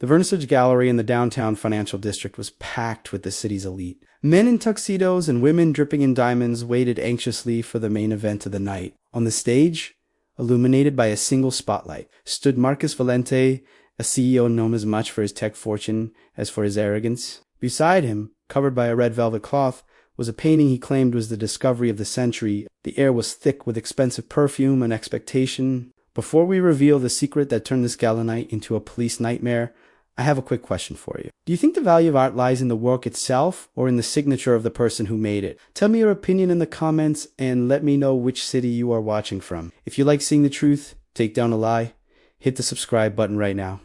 The Vernissage Gallery in the downtown financial district was packed with the city's elite. Men in tuxedos and women dripping in diamonds waited anxiously for the main event of the night. On the stage, illuminated by a single spotlight, stood Marcus Valente, a CEO known as much for his tech fortune as for his arrogance. Beside him, covered by a red velvet cloth, was a painting he claimed was the discovery of the century. The air was thick with expensive perfume and expectation. Before we reveal the secret that turned this gala night into a police nightmare, I have a quick question for you. Do you think the value of art lies in the work itself or in the signature of the person who made it? Tell me your opinion in the comments and let me know which city you are watching from. If you like seeing the truth, take down a lie, hit the subscribe button right now.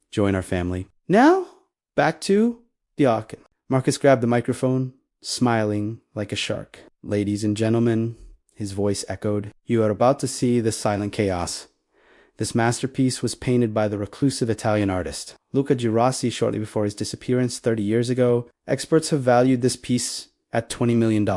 Join our family. Now, back to the auction. Marcus grabbed the microphone, smiling like a shark. Ladies and gentlemen, his voice echoed, you are about to see the silent chaos. This masterpiece was painted by the reclusive Italian artist Luca Girassi shortly before his disappearance 30 years ago. Experts have valued this piece at $20 million.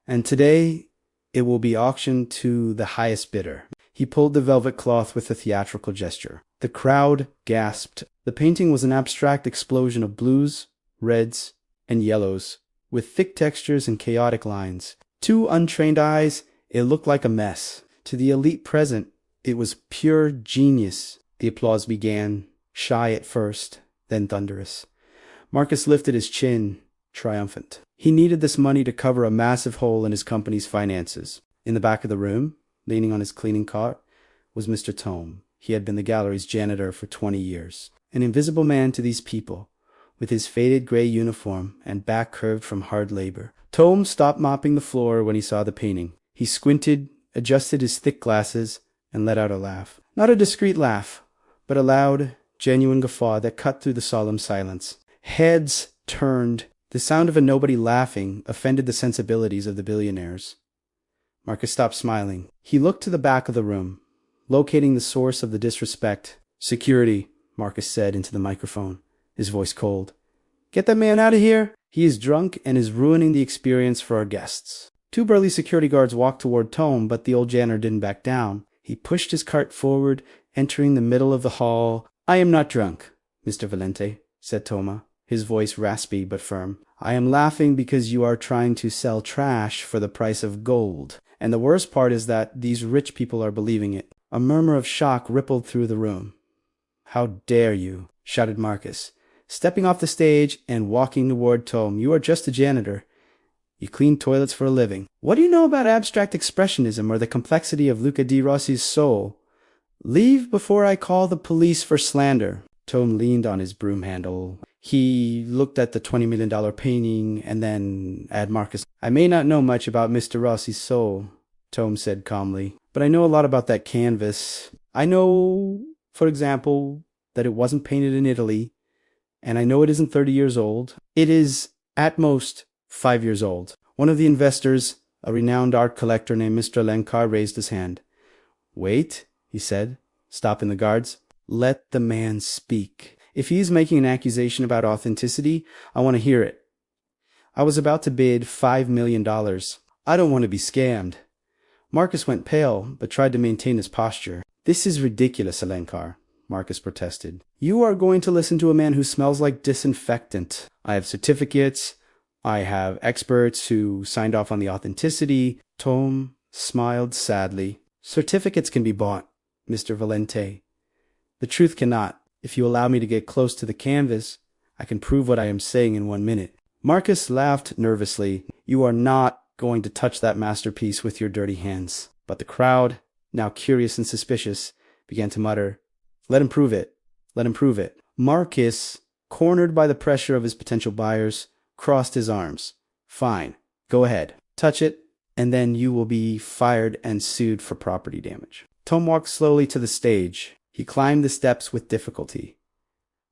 And today, it will be auctioned to the highest bidder. He pulled the velvet cloth with a theatrical gesture. The crowd gasped. The painting was an abstract explosion of blues, reds, and yellows, with thick textures and chaotic lines. To untrained eyes, it looked like a mess. To the elite present, it was pure genius. The applause began, shy at first, then thunderous. Marcus lifted his chin, triumphant. He needed this money to cover a massive hole in his company's finances. In the back of the room, leaning on his cleaning cart, was Mr. Tome. He had been the gallery's janitor for 20 years. An invisible man to these people, with his faded gray uniform and back curved from hard labor. Tome stopped mopping the floor when he saw the painting. He squinted, adjusted his thick glasses, and let out a laugh. Not a discreet laugh, but a loud, genuine guffaw that cut through the solemn silence. Heads turned. The sound of a nobody laughing offended the sensibilities of the billionaires. Marcus stopped smiling. He looked to the back of the room, locating the source of the disrespect. Security, Marcus said into the microphone, his voice cold. Get that man out of here. He is drunk and is ruining the experience for our guests. Two burly security guards walked toward Tome, but the old janitor didn't back down. He pushed his cart forward, entering the middle of the hall. I am not drunk, Mr. Valente, said Toma, his voice raspy but firm. I am laughing because you are trying to sell trash for the price of gold. And the worst part is that these rich people are believing it. A murmur of shock rippled through the room. How dare you, shouted Marcus, stepping off the stage and walking toward Tome. You are just a janitor. You clean toilets for a living. What do you know about abstract expressionism or the complexity of Luca di Rossi's soul? Leave before I call the police for slander. Tome leaned on his broom handle. He looked at the $20 million painting and then at Marcus. I may not know much about Mr. Rossi's soul, Tome said calmly, but I know a lot about that canvas. I know, for example, that it wasn't painted in Italy, and I know it isn't 30 years old. It is, at most, 5 years old. One of the investors, a renowned art collector named Mr. Alencar, raised his hand. Wait, he said, stopping the guards. Let the man speak. If he's making an accusation about authenticity, I want to hear it. I was about to bid $5 million. I don't want to be scammed. Marcus went pale, but tried to maintain his posture. This is ridiculous, Alencar, Marcus protested. You are going to listen to a man who smells like disinfectant. I have certificates. I have experts who signed off on the authenticity. Tome smiled sadly. Certificates can be bought, Mr. Valente. The truth cannot. If you allow me to get close to the canvas, I can prove what I am saying in 1 minute. Marcus laughed nervously. You are not going to touch that masterpiece with your dirty hands. But the crowd, now curious and suspicious, began to mutter, Let him prove it. Let him prove it. Marcus, cornered by the pressure of his potential buyers, crossed his arms. Fine. Go ahead. Touch it, and then you will be fired and sued for property damage. Tome walked slowly to the stage. He climbed the steps with difficulty.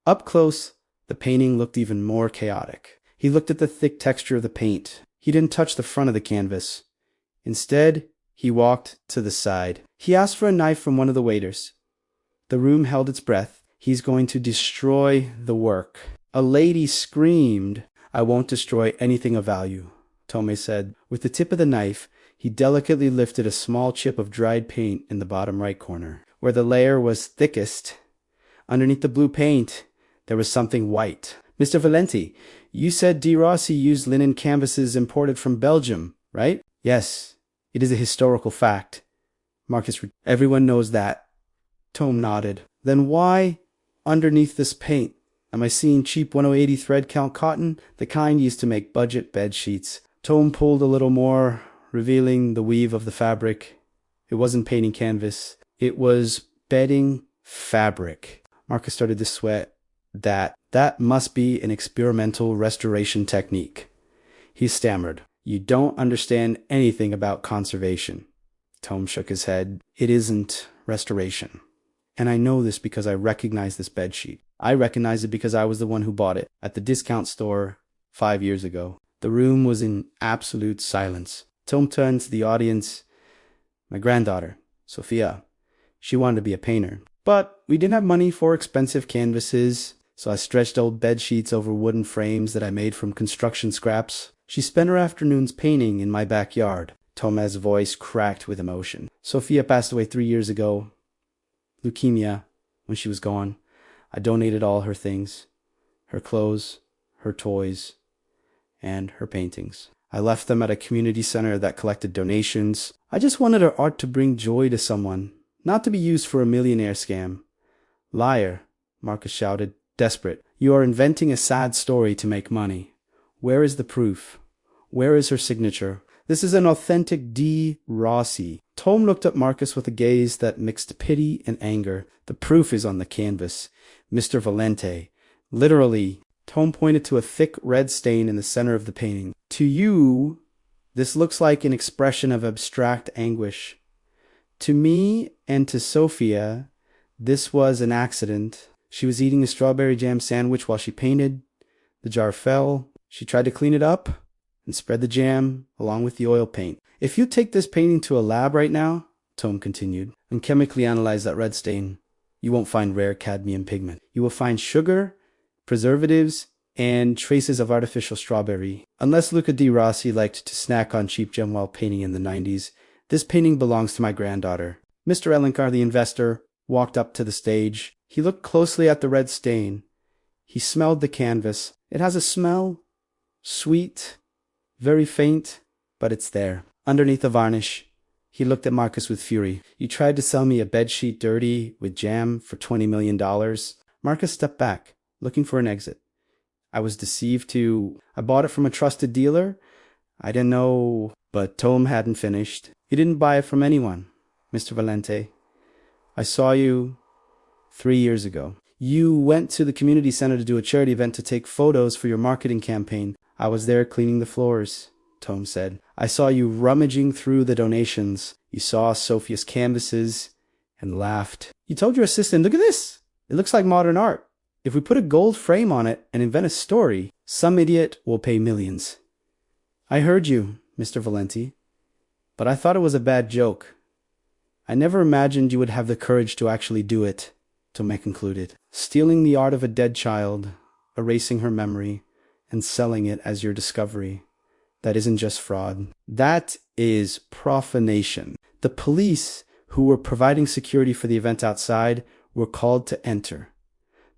Up close, the painting looked even more chaotic. He looked at the thick texture of the paint. He didn't touch the front of the canvas. Instead, he walked to the side. He asked for a knife from one of the waiters. The room held its breath. He's going to destroy the work. A lady screamed. I won't destroy anything of value, Tome said. With the tip of the knife, he delicately lifted a small chip of dried paint in the bottom right corner. Where the layer was thickest, underneath the blue paint, There was something white. Mr. Valenti, you said De Rossi used linen canvases imported from Belgium, right? Yes, it is a historical fact. Everyone knows that. Tome nodded. Then why, underneath this paint, am I seeing cheap 1080 thread count cotton, the kind used to make budget bed sheets? Tome pulled a little more, revealing the weave of the fabric. It wasn't painting canvas. It was bedding fabric. Marcus started to sweat. That must be an experimental restoration technique. He stammered. You don't understand anything about conservation. Tome shook his head. It isn't restoration. And I know this because I recognize this bedsheet. I recognize it because I was the one who bought it at the discount store 5 years ago. The room was in absolute silence. Tome turned to the audience. My granddaughter, Sophia, she wanted to be a painter. But we didn't have money for expensive canvases, so I stretched old bed sheets over wooden frames that I made from construction scraps. She spent her afternoons painting in my backyard. Tome's voice cracked with emotion. Sophia passed away 3 years ago. Leukemia, when she was gone. I donated all her things. Her clothes, her toys, and her paintings. I left them at a community center that collected donations. I just wanted her art to bring joy to someone, not to be used for a millionaire scam. Liar, Marcus shouted, desperate. You are inventing a sad story to make money. Where is the proof? Where is her signature? This is an authentic De Rossi. Tome looked at Marcus with a gaze that mixed pity and anger. The proof is on the canvas. Mr. Valente. Literally, Tome pointed to a thick red stain in the center of the painting. To you, this looks like an expression of abstract anguish. To me and to Sophia, this was an accident. She was eating a strawberry jam sandwich while she painted. The jar fell. She tried to clean it up and spread the jam along with the oil paint. If you take this painting to a lab right now, Tome continued, and chemically analyze that red stain, you won't find rare cadmium pigment. You will find sugar, preservatives, and traces of artificial strawberry. Unless Luca De Rossi liked to snack on cheap gem while painting in the 90s, this painting belongs to my granddaughter. Mr. Elenkar, the investor, walked up to the stage. He looked closely at the red stain. He smelled the canvas. It has a smell, sweet, very faint, but it's there. Underneath the varnish, he looked at Marcus with fury. You tried to sell me a bedsheet dirty with jam for $20 million. Marcus stepped back, looking for an exit. I was deceived too. I bought it from a trusted dealer. I didn't know, but Tome hadn't finished. You didn't buy it from anyone, Mr. Valente. I saw you 3 years ago. You went to the community center to do a charity event to take photos for your marketing campaign. I was there cleaning the floors, Tome said. I saw you rummaging through the donations. You saw Sophia's canvases and laughed. You told your assistant, look at this. It looks like modern art. If we put a gold frame on it and invent a story, some idiot will pay millions. I heard you, Mr. Valenti, but I thought it was a bad joke. I never imagined you would have the courage to actually do it, Tome concluded. Stealing the art of a dead child, erasing her memory, and selling it as your discovery. That isn't just fraud. That is profanation. The police, who were providing security for the event outside, were called to enter.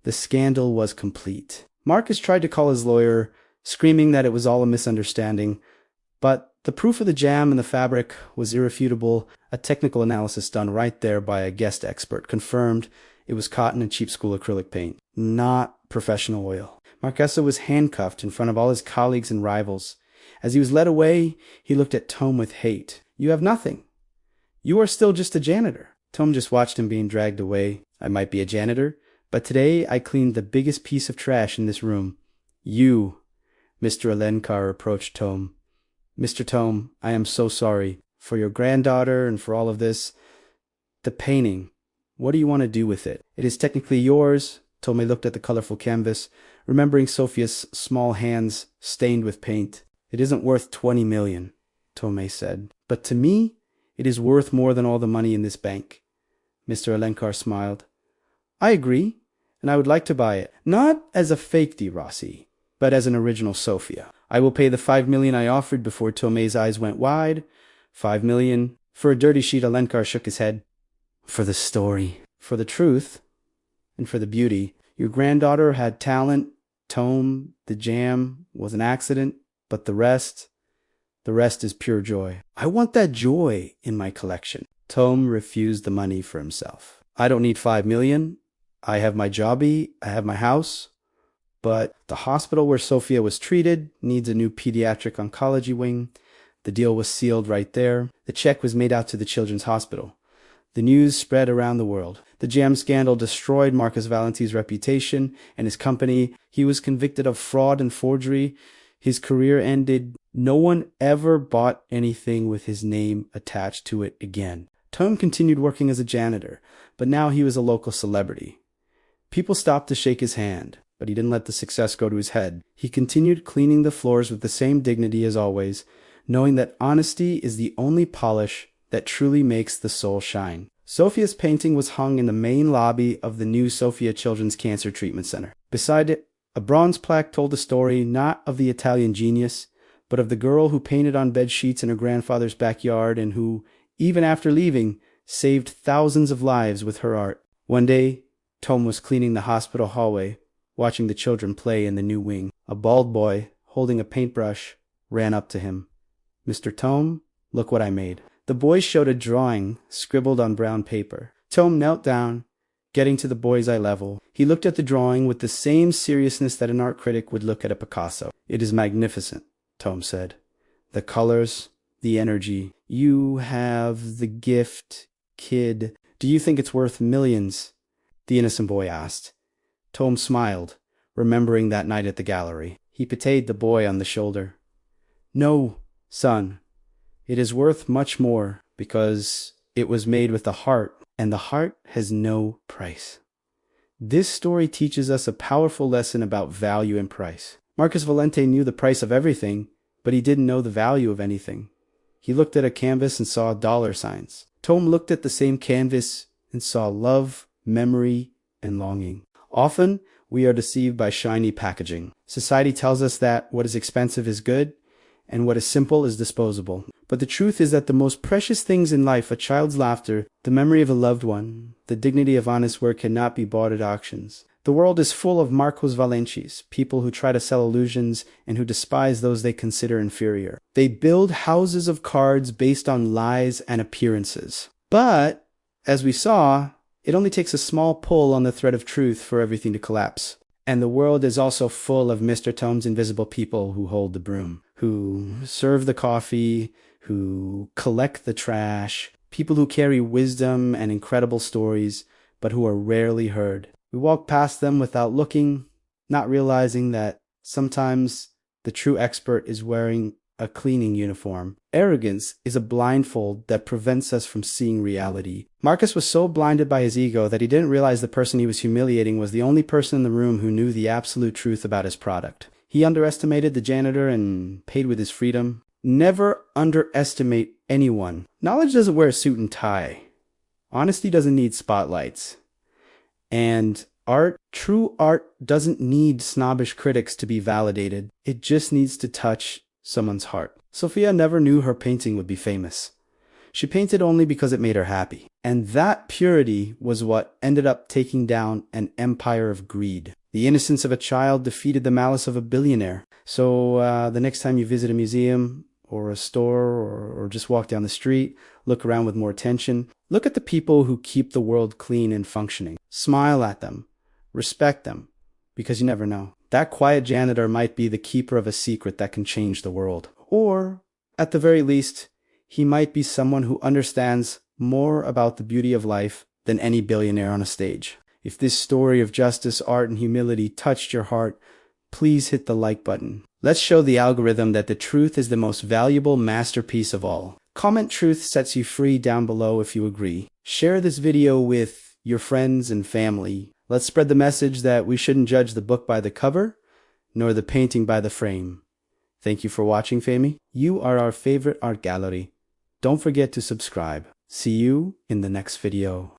The scandal was complete. Marcus tried to call his lawyer, screaming that it was all a misunderstanding, but the proof of the jam and the fabric was irrefutable. A technical analysis done right there by a guest expert confirmed it was cotton and cheap school acrylic paint, not professional oil. Marquesa was handcuffed in front of all his colleagues and rivals. As he was led away, he looked at Tome with hate. You have nothing. You are still just a janitor. Tome just watched him being dragged away. I might be a janitor, but today I cleaned the biggest piece of trash in this room. You, Mr. Elenkar, approached Tome. Mr. Tome, I am so sorry for your granddaughter and for all of this. The painting, what do you want to do with it? It is technically yours. Tome looked at the colorful canvas, remembering Sophia's small hands stained with paint. It isn't worth 20 million, Tome said. But to me, it is worth more than all the money in this bank. Mr. Elenkar smiled. I agree, and I would like to buy it. Not as a fake De Rossi, but as an original Sophia. I will pay the 5 million I offered before Tome's eyes went wide. 5 million. For a dirty sheet, Elenkar shook his head. For the story, for the truth, and for the beauty. Your granddaughter had talent. Tome, the jam was an accident, but the rest is pure joy. I want that joy in my collection. Tome refused the money for himself. I don't need 5 million. I have my jobby, I have my house, but the hospital where Sophia was treated needs a new pediatric oncology wing. The deal was sealed right there. The check was made out to the children's hospital. The news spread around the world. The jam scandal destroyed Marcus Valenti's reputation and his company. He was convicted of fraud and forgery. His career ended. No one ever bought anything with his name attached to it again. Tome continued working as a janitor, but now he was a local celebrity. People stopped to shake his hand, but he didn't let the success go to his head. He continued cleaning the floors with the same dignity as always, knowing that honesty is the only polish that truly makes the soul shine. Sophia's painting was hung in the main lobby of the new Sophia Children's Cancer Treatment Center. Beside it, a bronze plaque told the story not of the Italian genius, but of the girl who painted on bed sheets in her grandfather's backyard and who, even after leaving, saved thousands of lives with her art. One day, Tome was cleaning the hospital hallway, watching the children play in the new wing. A bald boy, holding a paintbrush, ran up to him. "Mr. Tome, look what I made." The boy showed a drawing scribbled on brown paper. Tome knelt down, getting to the boy's eye level. He looked at the drawing with the same seriousness that an art critic would look at a Picasso. "It is magnificent," Tome said. "The colors, the energy. You have the gift, kid. Do you think it's worth millions?" the innocent boy asked. Tome smiled, remembering that night at the gallery. He patted the boy on the shoulder. "No, son. It is worth much more because it was made with the heart, and the heart has no price." This story teaches us a powerful lesson about value and price. Marcus Valente knew the price of everything, but he didn't know the value of anything. He looked at a canvas and saw dollar signs. Tome looked at the same canvas and saw love, memory, and longing. Often, we are deceived by shiny packaging. Society tells us that what is expensive is good, and what is simple is disposable. But the truth is that the most precious things in life, a child's laughter, the memory of a loved one, the dignity of honest work, cannot be bought at auctions. The world is full of Marcos Valentis, people who try to sell illusions and who despise those they consider inferior. They build houses of cards based on lies and appearances. But, as we saw, it only takes a small pull on the thread of truth for everything to collapse. And the world is also full of Mr. Tome's invisible people who hold the broom, who serve the coffee, who collect the trash, people who carry wisdom and incredible stories, but who are rarely heard. We walk past them without looking, not realizing that sometimes the true expert is wearing a cleaning uniform. Arrogance is a blindfold that prevents us from seeing reality. Marcus was so blinded by his ego that he didn't realize the person he was humiliating was the only person in the room who knew the absolute truth about his product. He underestimated the janitor and paid with his freedom. Never underestimate anyone. Knowledge doesn't wear a suit and tie. Honesty doesn't need spotlights. And true art doesn't need snobbish critics to be validated. It just needs to touch someone's heart. Sophia never knew her painting would be famous. She painted only because it made her happy. And that purity was what ended up taking down an empire of greed. The innocence of a child defeated the malice of a billionaire. So the next time you visit a museum or a store or just walk down the street, look around with more attention. Look at the people who keep the world clean and functioning. Smile at them. Respect them. Because you never know. That quiet janitor might be the keeper of a secret that can change the world. Or, at the very least, he might be someone who understands more about the beauty of life than any billionaire on a stage. If this story of justice, art, and humility touched your heart, please hit the like button. Let's show the algorithm that the truth is the most valuable masterpiece of all. Comment "truth sets you free" down below if you agree. Share this video with your friends and family. Let's spread the message that we shouldn't judge the book by the cover, nor the painting by the frame. Thank you for watching, Fami. You are our favorite art gallery. Don't forget to subscribe. See you in the next video.